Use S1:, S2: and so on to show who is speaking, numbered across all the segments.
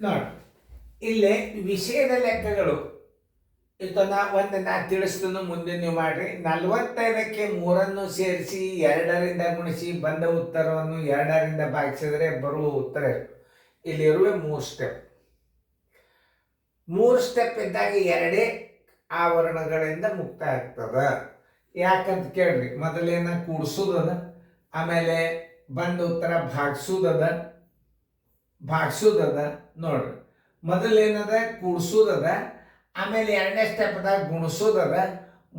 S1: ನೋಡಿ ಇಲ್ಲಿ ವಿಷಯದ ಲೆಕ್ಕಗಳು ಒಂದು ನಾ ತಿಳಿಸ್ತನು, ಮುಂದೆ ನೀವು ಮಾಡ್ರಿ. 45ಕ್ಕೆ 3 ಸೇರಿಸಿ 2ರಿಂದ ಗುಣಿಸಿ ಬಂದ ಉತ್ತರವನ್ನು 2ರಿಂದ ಭಾಗಿಸಿದರೆ ಬರುವ ಉತ್ತರ ಇಲ್ಲಿರುವ 3 ಸ್ಟೆಪ್. 3 ಸ್ಟೆಪ್ ಇದ್ದಾಗ 2 ಆವರಣಗಳಿಂದ ಮುಕ್ತ ಆಗ್ತದ. ಯಾಕಂತ ಕೇಳ್ರಿ, ಮೊದಲೇನ ಕೂಡ್ಸೋದದ, ಆಮೇಲೆ ಬಂದ ಉತ್ತರ ಭಾಗಿಸೋದದ. ನೋಡ್ರಿ, ಮೊದಲೇನದ ಕೂಡ್ಸೋದದ, ಆಮೇಲೆ 2ನೇ ಸ್ಟೆಪ್ದಾಗ ಗುಣಿಸೋದದ,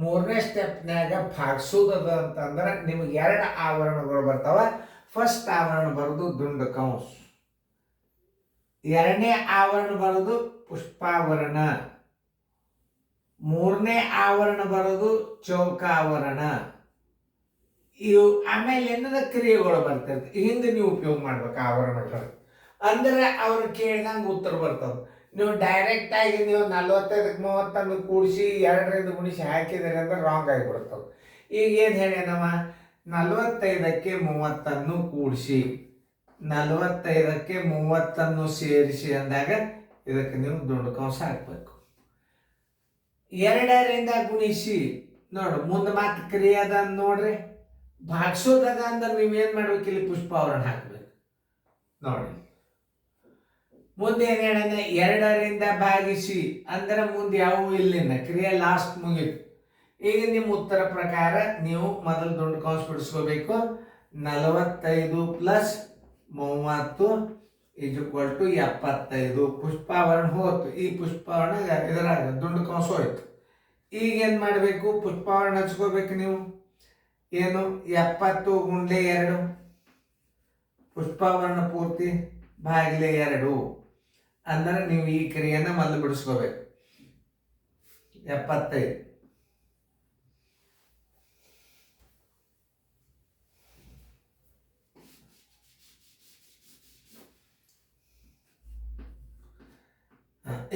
S1: 3ನೇ ಸ್ಟೆಪ್ನ್ಯಾಗ ಭಾಗಿಸೋದದ. ಅಂತಂದ್ರೆ ನಿಮ್ಗೆ 2 ಆವರಣಗಳು ಬರ್ತಾವ. ಫಸ್ಟ್ ಆವರಣ ಬರೋದು ದುಂಡು ಕಂಸ, 2ನೇ ಆವರಣ ಬರೋದು ಪುಷ್ಪಾವರಣ, 3ನೇ ಆವರಣ ಬರೋದು ಚೌಕಾವರಣ. ಇವು ಆಮೇಲೆ ಏನದ ಕ್ರಿಯೆಗಳು ಬರ್ತಿರ್ತವೆ. ಹಿಂಗೆ ನೀವು ಉಪಯೋಗ ಮಾಡ್ಬೇಕು ಆವರಣಗಳು. ಅಂದ್ರೆ ಅವ್ರು ಕೇಳಿದಂಗೆ ಉತ್ತರ ಬರ್ತಾವೆ. ನೀವು ಡೈರೆಕ್ಟ್ ಆಗಿ ನೀವು 45ಕ್ಕೆ 30 ಕೂಡಿಸಿ 2ರಿಂದ ಗುಣಿಸಿ ಹಾಕಿದರೆ ಅಂದ್ರೆ ರಾಂಗ್ ಆಗಿಬಿಡ್ತವೆ. ಈಗ ಏನು ಹೇಳಿ ನಮ್ಮ 45ಕ್ಕೆ 30 ಕೂಡಿಸಿ 45ಕ್ಕೆ 30 ಸೇರಿಸಿ ಅಂದಾಗ ಇದಕ್ಕೆ ನೀವು ದುಂಡು ಕಂಸ ಹಾಕ್ಬೇಕು. 2ರಿಂದ ಗುಣಿಸಿ ನೋಡ್ರಿ, ಮುಂದೆ ಮಾತು ಕ್ರಿಯೆ ಅದ ನೋಡ್ರಿ. ಭಾಗಿಸೋದದ ಅಂದ್ರೆ ನೀವೇನು ಮಾಡ್ಬೇಕು, ಇಲ್ಲಿ ಪುಷ್ಪಾವರಣ ಹಾಕ್ಬೇಕು. ನೋಡಿ, ಮುಂದೆ ಏನು ಹೇಳ, 2ರಿಂದ ಭಾಗಿಸಿ ಅಂದ್ರೆ ಮುಂದೆ ಯಾವುವು ಇಲ್ಲಿನ ಕ್ರಿಯೆ ಲಾಸ್ಟ್ ಮುಗಿತು. ಈಗ ನಿಮ್ಮ ಉತ್ತರ ಪ್ರಕಾರ ನೀವು ಮೊದಲು ದುಂಡು ಕಂಸ ಬಿಡಿಸ್ಕೋಬೇಕು. 45 + 30 = 75. ಪುಷ್ಪಾವರಣ ಹೋಯ್ತು. ಈ ಪುಷ್ಪಾವರಣ ಇದರಾಗ ದುಂಡು ಕಂಸ ಹೋಯ್ತು. ಈಗ ಏನು ಮಾಡಬೇಕು, ಪುಷ್ಪಾವರಣ ಹಚ್ಕೋಬೇಕು ನೀವು. ಏನು 70 × 2 ಪುಷ್ಪಾವರಣ ಪೂರ್ತಿ ಭಾಗಿಲೆ 2 ಅಂದ್ರೆ ನೀವು ಈ ಕ್ರಿಯೆನ ಮೊದಲು ಬಿಡಿಸ್ಕೋಬೇಕು. 75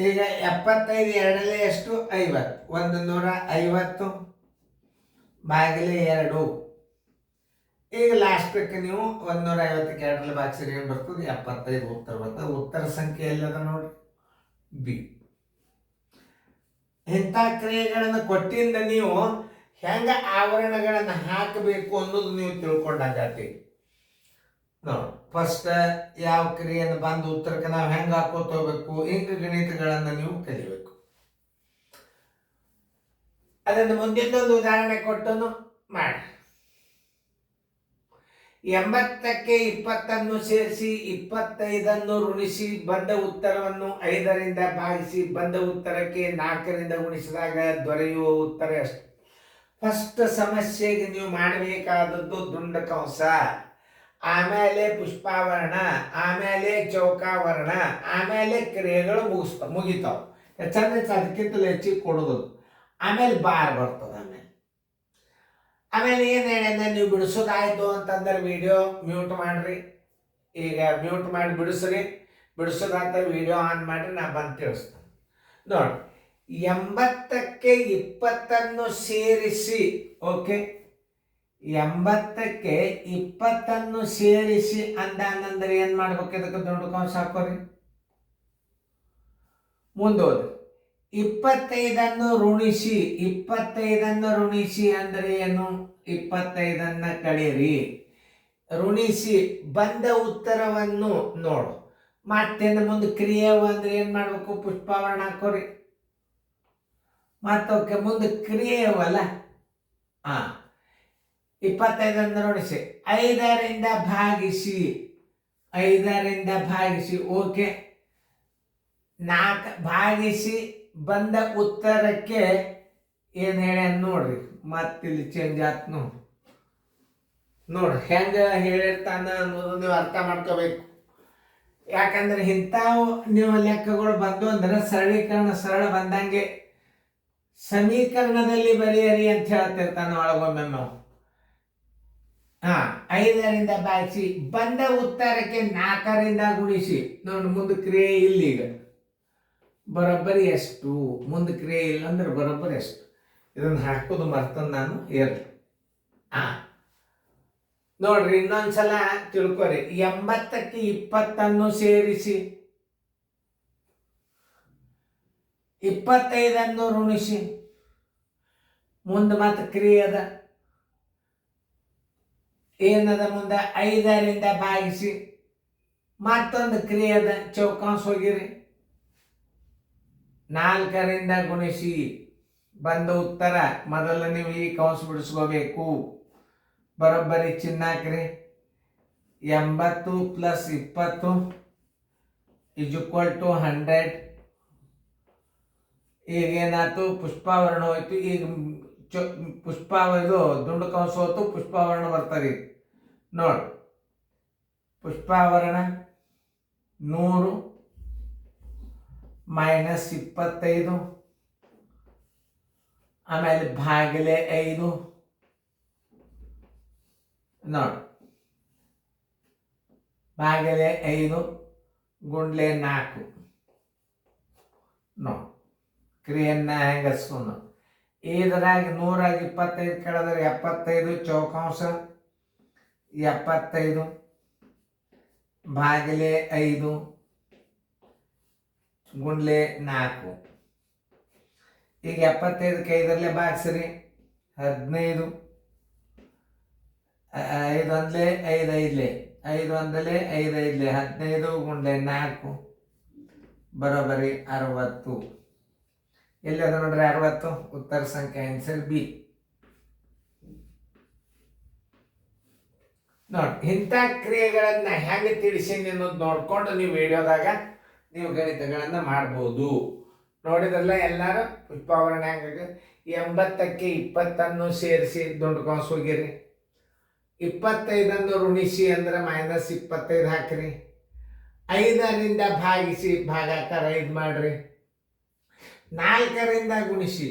S1: ಈಗ 75 2ನೇ ಎಷ್ಟು 50, 150 ಭಾಗಿಲೆ 2. ಈಗ ಲಾಸ್ಟಕ್ಕೆ ನೀವು 150ಕ್ಕೆ 2ರಲ್ಲಿ ಭಾಗಿಸಿದ್ರೆ ಏನು ಬರ್ತದೆ, 75 ಉತ್ತರ ಬರ್ತದೆ. ಉತ್ತರ ಸಂಖ್ಯೆ ಎಲ್ಲದ ನೋಡಿ, ಬಿ. ಇಂಥ ಕ್ರಿಯೆಗಳನ್ನು ಕೊಟ್ಟಿಂದ ನೀವು ಹೆಂಗ ಆವರಣಗಳನ್ನು ಹಾಕಬೇಕು ಅನ್ನೋದು ನೀವು ತಿಳ್ಕೊಂಡಾಗತ್ತಿ. ನೋಡಿ, ಫಸ್ಟ್ ಯಾವ ಕ್ರಿಯೆಯನ್ನು ಬಂದು ಉತ್ತರಕ್ಕೆ ನಾವು ಹೆಂಗೆ ಹಾಕೋತ ಹೋಗ್ಬೇಕು, ಹಿಂಗೆ ಗಣಿತಗಳನ್ನು ನೀವು ಕಲಿಬೇಕು. ಅದನ್ನು ಮುಂದಿನೊಂದು ಉದಾಹರಣೆ ಕೊಟ್ಟನು ಮಾಡಿ. 80ಕ್ಕೆ 20 ಸೇರಿಸಿ 25 ಋಣಿಸಿ ಬಂದ ಉತ್ತರವನ್ನು 5ರಿಂದ ಭಾಗಿಸಿ ಬಂದ ಉತ್ತರಕ್ಕೆ 4ರಿಂದ ಗುಣಿಸಿದಾಗ ದೊರೆಯುವ ಉತ್ತರ ಎಷ್ಟು? ಫಸ್ಟ್ ಸಮಸ್ಯೆಗೆ ನೀವು ಮಾಡಬೇಕಾದದ್ದು ದುಂಡ ಕಂಸ, ಆಮೇಲೆ ಪುಷ್ಪಾವರಣ, ಆಮೇಲೆ ಚೌಕಾವರಣ, ಆಮೇಲೆ ಕ್ರಿಯೆಗಳು ಮುಗಿತಾವ. ಚಂದ ಅದಕ್ಕಿಂತಲೂ ಹೆಚ್ಚಿಗೆ ಕೊಡೋದು. ಆಮೇಲೆ ಬಾರ್ ಬರ್ತದೆ. ಆಮೇಲೆ ಏನು ಹೇಳಿದ್ರೆ, ನೀವು ಬಿಡಿಸೋದಾಯ್ತು ಅಂತಂದ್ರೆ ವಿಡಿಯೋ ಮ್ಯೂಟ್ ಮಾಡ್ರಿ. ಈಗ ಮ್ಯೂಟ್ ಮಾಡಿ ಬಿಡಿಸ್ರಿ. ಬಿಡಿಸೋದಾಯ್ತು ವಿಡಿಯೋ ಆನ್ ಮಾಡಿ ನಾ ಬಂದು ತಿಳಿಸ್ತೇನೆ. ನೋಡಿ, 80ಕ್ಕೆ 20 ಸೇರಿಸಿ, ಓಕೆ, 80ಕ್ಕೆ 20 ಸೇರಿಸಿ ಅಂದಂದ್ರೆ ಏನು ಮಾಡ್ಬೇಕು, ಇದಕ್ಕೆ ದುಂಡು ಕಂಸ ಹಾಕೋರಿ. ಮುಂದೋದ್ರಿ, 25 ಋಣಿಸಿ 25 ಋಣಿಸಿ ಅಂದ್ರೆ ಏನು, 25 ಕಳೀರಿ, ಋಣಿಸಿ ಬಂದ ಉತ್ತರವನ್ನು ನೋಡು. ಮತ್ತೇನು ಮುಂದೆ ಕ್ರಿಯೆವ ಅಂದ್ರೆ ಏನು ಮಾಡಬೇಕು, ಪುಷ್ಪಾವರಣ ಹಾಕೋರಿ. ಮತ್ತೋಕೆ ಮುಂದೆ ಕ್ರಿಯೆಯವಲ್ಲ, 25 ಋಣಿಸಿ 5ರಿಂದ ಭಾಗಿಸಿ, 5ರಿಂದ ಭಾಗಿಸಿ, ಓಕೆ, 4 ಭಾಗಿಸಿ ಬಂದ ಉತ್ತರಕ್ಕೆ ಏನು ಹೇಳ ನೋಡ್ರಿ. ಮತ್ತಿಲ್ಲಿ ಚೇಂಜ್ ಆಯ್ತು ನೋಡ್ರಿ ಹೆಂಗೆ ಹೇಳಿರ್ತಾನ ಅನ್ನೋದು ನೀವು ಅರ್ಥ ಮಾಡ್ಕೋಬೇಕು. ಯಾಕಂದ್ರೆ ಇಂಥವು ನೀವು ಲೆಕ್ಕಗಳು ಬಂದು ಅಂದ್ರೆ ಸರಳ ಬಂದಂಗೆ ಸಮೀಕರಣದಲ್ಲಿ ಬರೆಯರಿ ಅಂತ ಹೇಳ್ತಿರ್ತಾನೆ ಒಳಗೊಮ್ಮೆ ನಾವು. 5ರಿಂದ ಭಾಗಿಸಿ ಬಂದ ಉತ್ತರಕ್ಕೆ 4ರಿಂದ ಗುಣಿಸಿ. ನೋಡಿ, ಮುಂದೆ ಕ್ರಿಯೆ ಇಲ್ಲೀಗ ಬರೋಬ್ಬರಿ ಎಷ್ಟು, ಮುಂದೆ ಕ್ರಿಯೆ ಇಲ್ಲ ಅಂದ್ರೆ ಬರೋಬ್ಬರಿ ಎಷ್ಟು. ಇದನ್ನು ಹಾಕೋದು ಮರ್ತಂದು ನಾನು ಇರಲಿ. ನೋಡ್ರಿ, ಇನ್ನೊಂದ್ಸಲ ತಿಳ್ಕೊರಿ. 80ಕ್ಕೆ 20 ಸೇರಿಸಿ 25 ಋಣಿಸಿ ಮುಂದೆ ಮತ್ತೆ ಕ್ರಿಯೆ ಅದ ಏನದ ಮುಂದೆ 5ರಿಂದ ಭಾಗಿಸಿ ಮತ್ತೊಂದು ಕ್ರಿಯೆ ಅದ ಚೌಕಾಂಶ ಹೋಗಿರಿ 4ರಿಂದ ಗುಣಿಸಿ ಬಂದ ಉತ್ತರ ಮೊದಲು ನೀವು ಈ ಕೌಂಸ ಬಿಡಿಸ್ಕೋಬೇಕು. ಬರೋಬ್ಬರಿ ಚಿನ್ನ ಹಾಕ್ರಿ. 80 + 20 = 100. ಈಗೇನಾಯ್ತು ಪುಷ್ಪಾವರಣ ಹೋಯ್ತು. ಈಗ ಇದು ದುಂಡು ಕಂಸ ಹೋಯ್ತು, ಪುಷ್ಪಾವರಣ ಬರ್ತದೆ. ನೋಡಿ ಪುಷ್ಪಾವರಣ 100 - 25 ಆಮೇಲೆ ಭಾಗಿಲೆ 5. ನೋಡಿ ಭಾಗಿಲೆ 5 ಗುಂಡ್ಲೆ 4. ನೋಡಿ ಕ್ರಿಯೆಯನ್ನ ಹೆಂಗಸ್ಕೊಂಡು ಇದ್ರಾಗ 125 ಕಳೆದ್ರೆ 75 ಚೌಕಾಂಶ 75 ಭಾಗಿಲೆ 5 ಗುಂಡ್ಲೆ 4. ಈಗ 75ಕ್ಕೆ 5ರಲ್ಲೇ ಭಾಗಿಸ್ರಿ 15. 5 ಒಂದಲೇ 5 ಐದಲೇ 5 ಒಂದಲೇ 5 ಐದಲೇ 15 ಗುಂಡ್ಲೆ 4 ಬರೋಬ್ಬರಿ 60. ಎಲ್ಲಿ ಅದ ನೋಡ್ರಿ 60. ಉತ್ತರ ಸಂಖ್ಯೆ ಆನ್ಸರ್ ಬಿ. ನೋಡಿ ಇಂಥ ಕ್ರಿಯೆಗಳನ್ನ ಹೆಂಗೆ ತಿಳಿಸೀನಿ ಅನ್ನೋದು ನೋಡ್ಕೊಂಡು ನೀವು ವಿಡಿಯೋದಾಗ ನೀವು ಗಣಿತಗಳನ್ನ ಮಾಡ್ಬೋದು. ನೋಡಿದ್ರಲ್ಲ ಎಲ್ಲರೂ ಪುಷ್ಪಾವರಣ ಹೆಂಗ 80ಕ್ಕೆ 20 ಸೇರಿಸಿ ದುಂಡು ಕಂಸ ಹೋಗಿರಿ. 25 ಋಣಿಸಿ ಅಂದ್ರೆ -25 ಹಾಕ್ರಿ. 5ರಿಂದ ಭಾಗಿಸಿ ಭಾಗಾಕಾರ 5 ಮಾಡ್ರಿ. 4ರಿಂದ ಗುಣಿಸಿ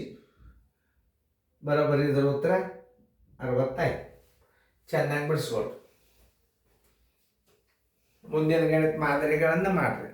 S1: ಬರೋಬ್ಬರಿ ಇದ್ರ ಉತ್ತರ 65. ಚೆನ್ನಾಗಿ ಬಿಡಿಸ್ಕೊಳ್ರಿ. ಮುಂದಿನ ಗಣಿತ ಮಾದರಿಗಳನ್ನು ಮಾಡ್ರಿ.